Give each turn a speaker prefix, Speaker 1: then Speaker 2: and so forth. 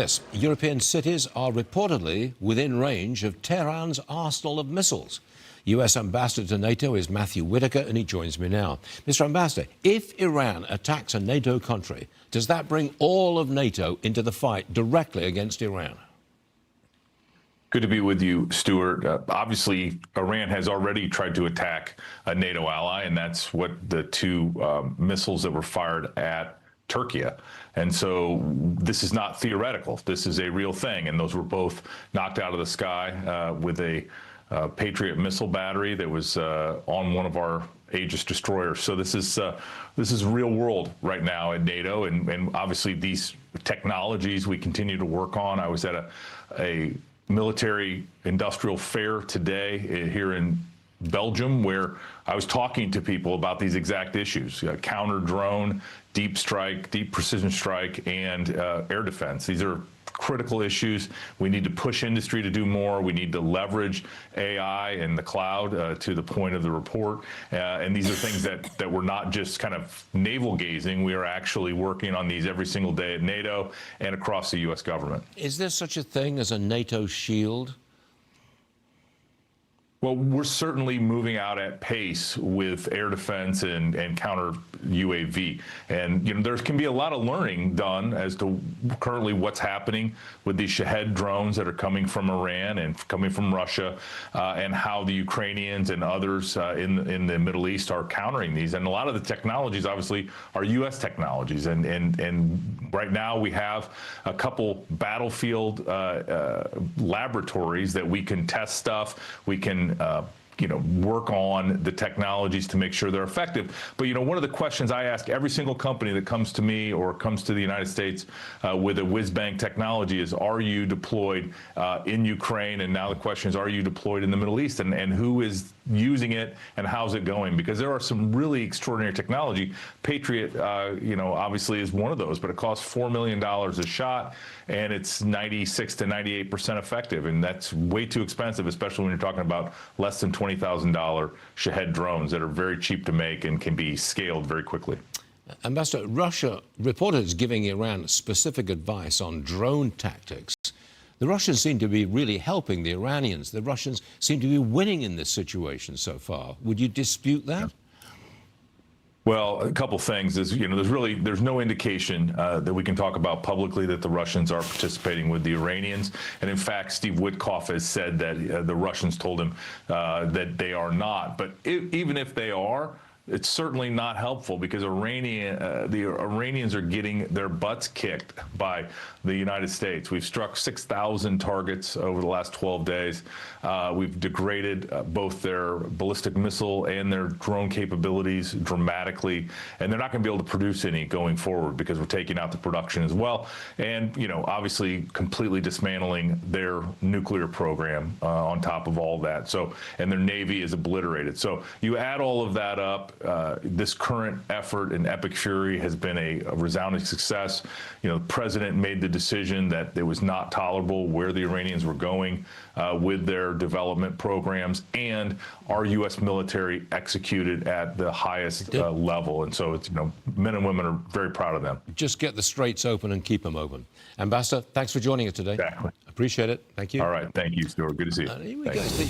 Speaker 1: Yes, European cities are reportedly within range of Tehran's arsenal of missiles. US Ambassador to NATO is Matthew Whitaker, and he joins me now. Mr. Ambassador, if Iran attacks a NATO country, does that bring all of NATO into the fight directly against Iran?
Speaker 2: Good to be with you, Stuart. Obviously, Iran has already tried to attack a NATO ally, and that's what the two missiles that were fired at Turkey. And so this is not theoretical. This is a real thing. And those were both knocked out of the sky with a Patriot missile battery that was on one of our Aegis destroyers. So this is real world right now at NATO. And obviously these technologies we continue to work on. I was at a military industrial fair today here in Belgium, where I was talking to people about these exact issues: counter drone, deep strike, deep precision strike, and air defense. These are critical issues. We need to push industry to do more. We need to leverage AI and the cloud to the point of the report. And these are things that we're not just kind of navel gazing. We are actually working on these every single day at NATO and across the U.S. government.
Speaker 1: Is there such a thing as a NATO shield?
Speaker 2: Well, we're certainly moving out at pace with air defense and counter UAV. And, you know, there can be a lot of learning done as to currently what's happening with these Shahed drones that are coming from Iran and coming from Russia, and how the Ukrainians and others in the Middle East are countering these. And a lot of the technologies, obviously, are U.S. technologies. And right now we have a couple battlefield laboratories that we can test stuff. We can work on the technologies to make sure they're effective. But, you know, one of the questions I ask every single company that comes to me or comes to the United States with a whiz-bang technology is, are you deployed in Ukraine? And now the question is, are you deployed in the Middle East? And who is using it and how's it going? Because there are some really extraordinary technology. Patriot, obviously is one of those, but it costs $4 million a shot, and it's 96 to 98% effective. And that's way too expensive, especially when you're talking about less than $20,000 Shahed drones that are very cheap to make and can be scaled very quickly.
Speaker 1: Ambassador, Russia reporters giving Iran specific advice on drone tactics. The Russians seem to be really helping the Iranians. The Russians seem to be winning in this situation so far. Would you dispute that?
Speaker 2: Well, a couple things is, there's no indication that we can talk about publicly that the Russians are participating with the Iranians. And in fact, Steve Witkoff has said that the Russians told him that they are not. But even if they are, it's certainly not helpful, because the Iranians are getting their butts kicked by the United States. We've struck 6,000 targets over the last 12 days. We've degraded both their ballistic missile and their drone capabilities dramatically, and they're not going to be able to produce any going forward because we're taking out the production as well. And, obviously completely dismantling their nuclear program on top of all that. So, and their Navy is obliterated. So you add all of that up. This current effort in Epic Fury has been a resounding success. The president made the decision that it was not tolerable where the Iranians were going with their development programs, and our U.S. military executed at the highest level. And so it's, men and women are very proud of them.
Speaker 1: Just get the straits open and keep them open. Ambassador, thanks for joining us today.
Speaker 2: Exactly.
Speaker 1: Appreciate it. Thank you.
Speaker 2: All right. Thank you, Stuart. Good to see you.